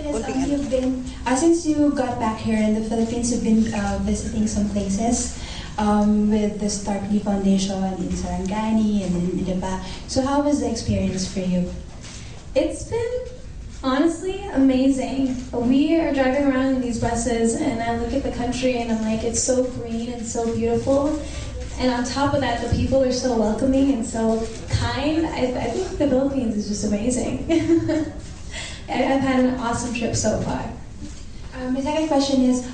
question is, you've been, since you got back here in the Philippines, you've been visiting some places with the Start Me Foundation in Sarangani and in Benipayo. So how was the experience for you? It's been honestly amazing. We are driving around in these buses and I look at the country and I'm like, it's so green and so beautiful. And on top of that, the people are so welcoming and so kind. I think the Philippines is just amazing. I've had an awesome trip so far. My second question is,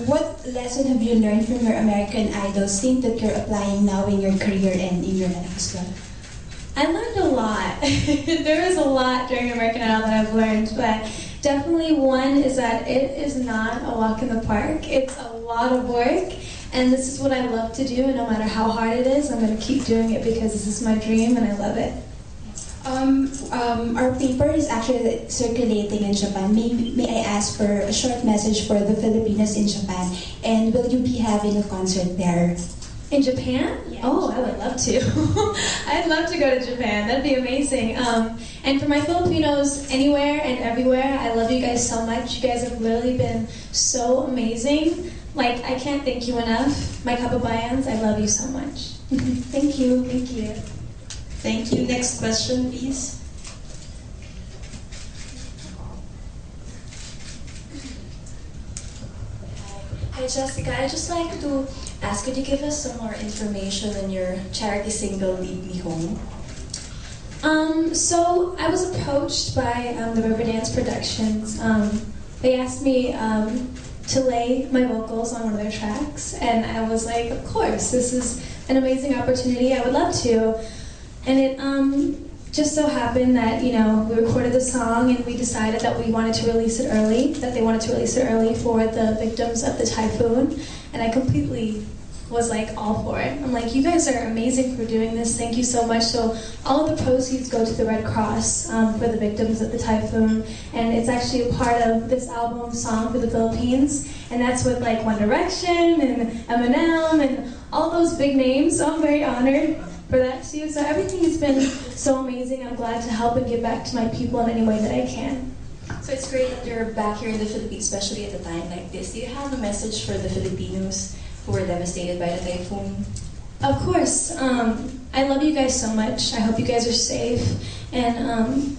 what lesson have you learned from your American Idols thing that you're applying now in your career and in your life as well? I learned a lot. There is a lot during American Idol that I've learned, but definitely one is that it is not a walk in the park. It's a lot of work, and this is what I love to do, and no matter how hard it is, I'm going to keep doing it because this is my dream and I love it. Our paper is actually circulating in Japan. May I ask for a short message for the Filipinos in Japan, and will you be having a concert there? In Japan? Yes. Oh, I would love to. I'd love to go to Japan. That'd be amazing. And for my Filipinos anywhere and everywhere, I love you guys so much. You guys have literally been so amazing. Like, I can't thank you enough. My kababayans, I love you so much. Thank you. Thank you. Thank you. Next question, please. Hi Jessica, I'd just like to ask, could you give us some more information on your charity single, Lead Me Home? So I was approached by the Riverdance Productions. They asked me to lay my vocals on one of their tracks, and I was like, of course, this is an amazing opportunity, I would love to. And it just so happened that, you know, we recorded the song and we decided that we wanted to release it early, that they wanted to release it early for the victims of the typhoon, and I completely was like all for it. I'm like, you guys are amazing for doing this, thank you so much. So all of the proceeds go to the Red Cross for the victims of the typhoon, and it's actually a part of this album, Song for the Philippines, and that's with like One Direction and Eminem and all those big names, so I'm very honored for that too. So everything has been so amazing. I'm glad to help and give back to my people in any way that I can. So it's great that you're back here in the Philippines, especially at a time like this. Do you have a message for the Filipinos who were devastated by the typhoon? Of course. I love you guys so much. I hope you guys are safe. And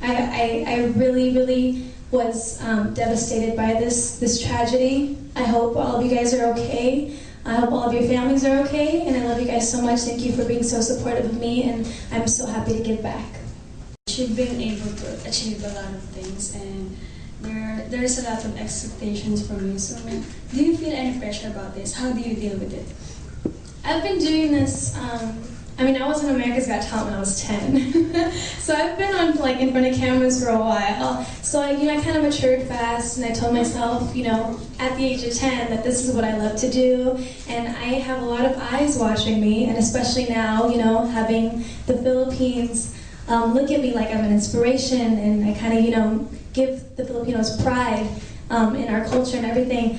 I really, really was devastated by this tragedy. I hope all of you guys are okay. I hope all of your families are okay, and I love you guys so much. Thank you for being so supportive of me, and I'm so happy to give back. You've been able to achieve a lot of things, and there's a lot of expectations from you. So, do you feel any pressure about this? How do you deal with it? I've been doing this. I mean, I was on America's Got Talent when I was 10, so I've been on like in front of cameras for a while. So I kind of matured fast, and I told myself, at the age of 10, that this is what I love to do, and I have a lot of eyes watching me, and especially now, having the Philippines look at me like I'm an inspiration, and I kind of, give the Filipinos pride in our culture and everything.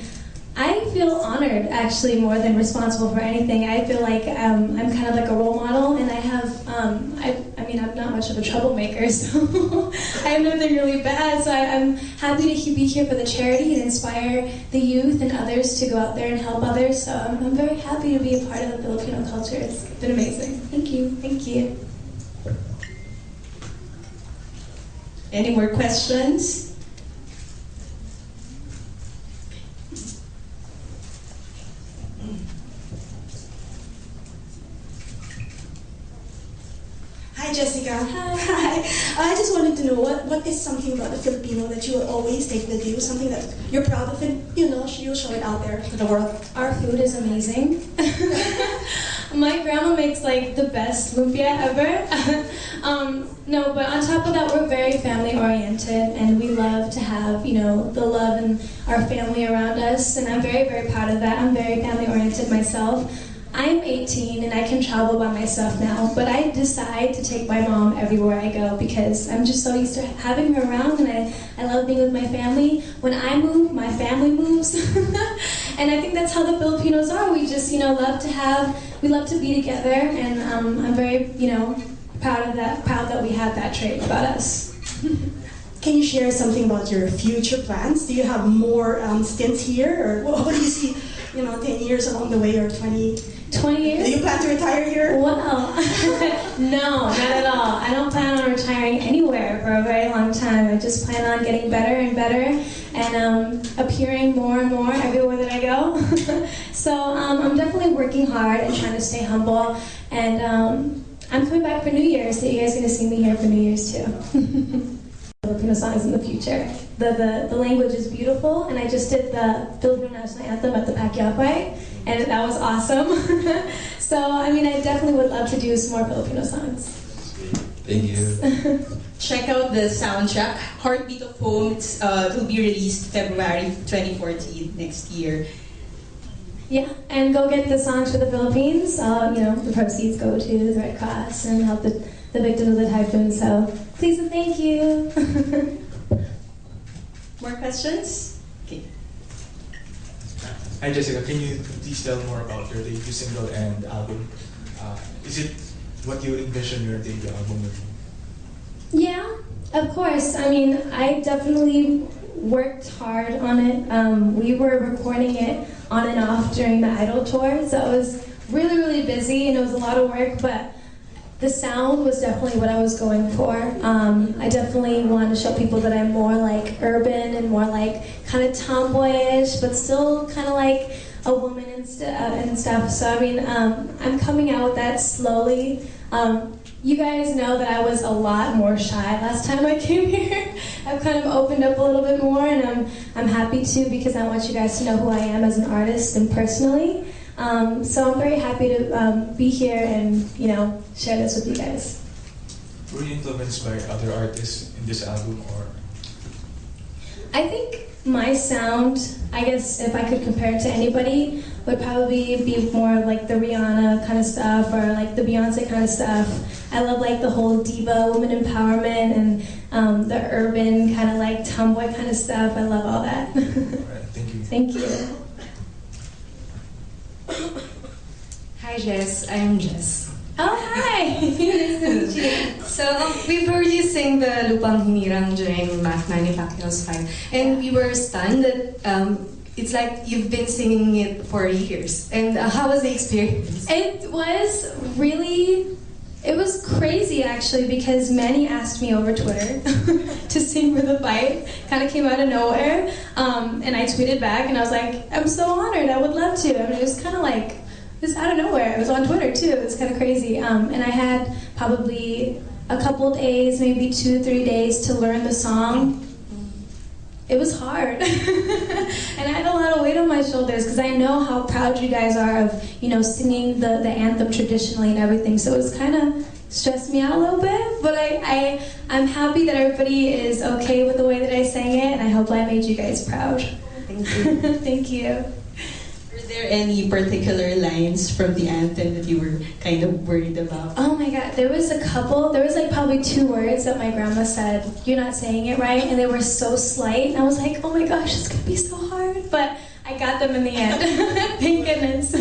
I feel honored, actually, more than responsible for anything. I feel like I'm kind of like a role model, and I have, I mean, I'm not much of a troublemaker, so I have nothing really bad, so I'm happy to be here for the charity and inspire the youth and others to go out there and help others, so I'm very happy to be a part of the Filipino culture. It's been amazing. Thank you. Thank you. Any more questions? Hi Jessica. Hi. I just wanted to know what is something about the Filipino that you will always take with you, something that you're proud of, and you'll show it out there to the world. Our food is amazing. My grandma makes like the best lumpia ever. No, but on top of that, we're very family oriented, and we love to have, the love and our family around us, and I'm very, very proud of that. I'm very family oriented myself. I'm 18 and I can travel by myself now, but I decide to take my mom everywhere I go because I'm just so used to having her around, and I love being with my family. When I move, my family moves. And I think that's how the Filipinos are. We just, we love to be together, and I'm very, proud of that, proud that we have that trait about us. can you share something about your future plans? Do you have more stints here, or what do you see, 10 years along the way, or 20? 20 years? Do you plan to retire here? Well, no, not at all. I don't plan on retiring anywhere for a very long time. I just plan on getting better and better and appearing more and more everywhere that I go. So I'm definitely working hard and trying to stay humble. And I'm coming back for New Year's, so you guys are going to see me here for New Year's too. Filipino songs in the future. The language is beautiful, and I just did the Filipino national anthem at the Pakyapay, and that was awesome. So, I mean, I definitely would love to do some more Filipino songs. Thank you. Check out the soundtrack, Heartbeat of Home. It will be released February 2014 next year. Yeah, and go get the songs for the Philippines. The proceeds go to the Red Cross and help the victims of the typhoon. So, please and thank you. More questions? Okay. Hi Jessica, can you please tell more about your debut single and album? Is it what you envision your debut album will be? Yeah, of course. I mean, I definitely worked hard on it. We were recording it on and off during the Idol tour, so it was really, really busy and it was a lot of work, but the sound was definitely what I was going for. I definitely want to show people that I'm more like urban and more like kind of tomboyish, but still kind of like a woman and stuff. So I mean, I'm coming out with that slowly. You guys know that I was a lot more shy last time I came here. I've kind of opened up a little bit more, and I'm happy to, because I want you guys to know who I am as an artist and personally. So I'm very happy to be here and share this with you guys. Were you influenced by other artists in this album, or? I think my sound, I guess if I could compare it to anybody, would probably be more like the Rihanna kind of stuff or like the Beyonce kind of stuff. I love like the whole diva, woman empowerment, and the urban kind of like tomboy kind of stuff. I love all that. All right, thank you. Thank you. Hi Jess, I'm Jess. Oh, hi! Nice to meet you. So we've heard you sing the Lupang Hinirang during Manny Pacquiao's fight, and we were stunned that it's like you've been singing it for years. And how was the experience? It was crazy actually, because Manny asked me over Twitter to sing for the fight. Kind of came out of nowhere, and I tweeted back and I was like, I'm so honored, I would love to. I mean, it was kind of like, it was out of nowhere. It was on Twitter too. It was kind of crazy. And I had probably a couple days, maybe 2-3 days to learn the song. It was hard. And I had a lot of weight on my shoulders because I know how proud you guys are of, singing the anthem traditionally and everything. So it was kind of stressed me out a little bit, but I'm happy that everybody is okay with the way that I sang it, and I hope I made you guys proud. Thank you. Thank you. Were there any particular lines from the anthem that you were kind of worried about? Oh my god, there was a couple. There was like probably 2 words that my grandma said, "You're not saying it right," and they were so slight. And I was like, oh my gosh, it's gonna be so hard. But I got them in the end. Thank goodness.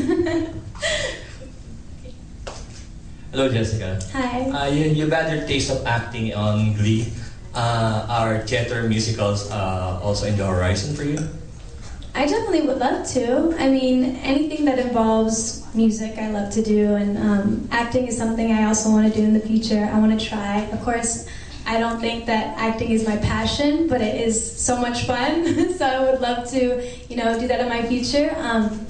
Hello, Jessica. Hi. You've had your taste of acting on Glee. Are theater musicals also in the horizon for you? I definitely would love to. I mean, anything that involves music I love to do, and acting is something I also want to do in the future. I want to try. Of course, I don't think that acting is my passion, but it is so much fun. So I would love to, do that in my future.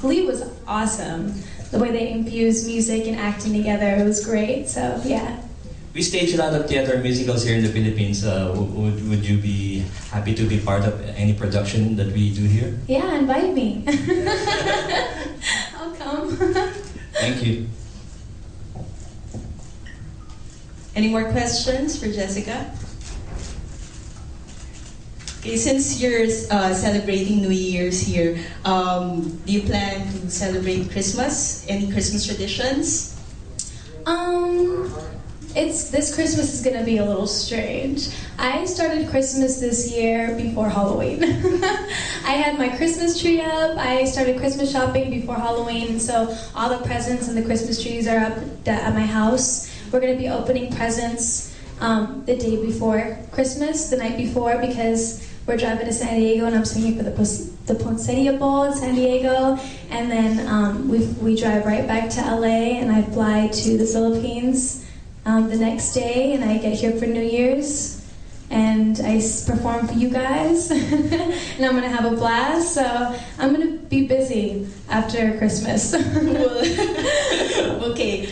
Glee was awesome. The way they infused music and acting together, it was great. So yeah. We stage a lot of theater musicals here in the Philippines. Would you be happy to be part of any production that we do here? Yeah, invite me. I'll come. Thank you. Any more questions for Jessica? Okay, since you're celebrating New Year's here, do you plan to celebrate Christmas? Any Christmas traditions? This Christmas is gonna be a little strange. I started Christmas this year before Halloween. I had my Christmas tree up. I started Christmas shopping before Halloween, so all the presents and the Christmas trees are up at my house. We're gonna be opening presents the day before Christmas, the night before, because we're driving to San Diego and I'm singing for the Ponceria Bowl in San Diego, and then we drive right back to LA, and I fly to the Philippines the next day, and I get here for New Year's. And I perform for you guys, and I'm gonna have a blast. So I'm gonna be busy after Christmas. Okay.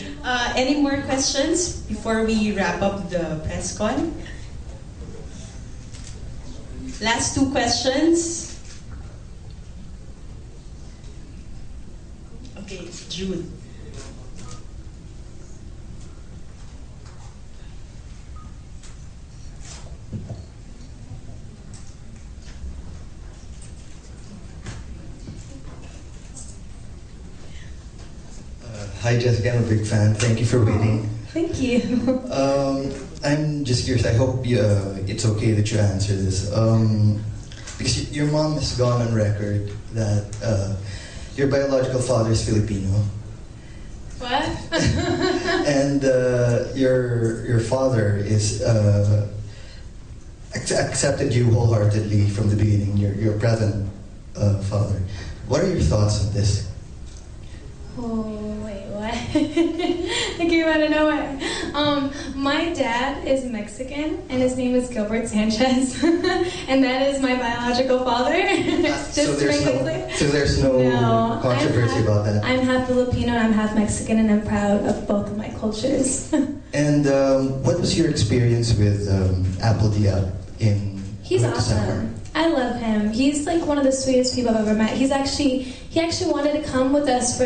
Any more questions before we wrap up the press con? Last two questions. Okay, Jude. Hi Jessica, I'm a big fan. Thank you for waiting. Thank you. I'm just curious, I hope it's okay that you answer this. Because your mom has gone on record that your biological father is Filipino. What? And your father is accepted you wholeheartedly from the beginning, your present father. What are your thoughts on this? Oh, wait, what? I came out of nowhere. My dad is Mexican, and his name is Gilbert Sanchez, and that is my biological father. So there's no controversy about that. I'm half Filipino, and I'm half Mexican, and I'm proud of both of my cultures. And what was your experience with Apple Diab in He's awesome. I love him. He's like one of the sweetest people I've ever met. He actually wanted to come with us for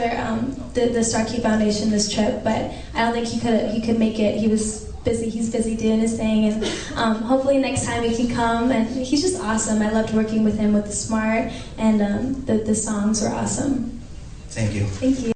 the Starkey Foundation this trip, but I don't think he could make it. He was busy. He's busy doing his thing, and hopefully next time he can come. And he's just awesome. I loved working with him with the Smart, and the songs were awesome. Thank you. Thank you.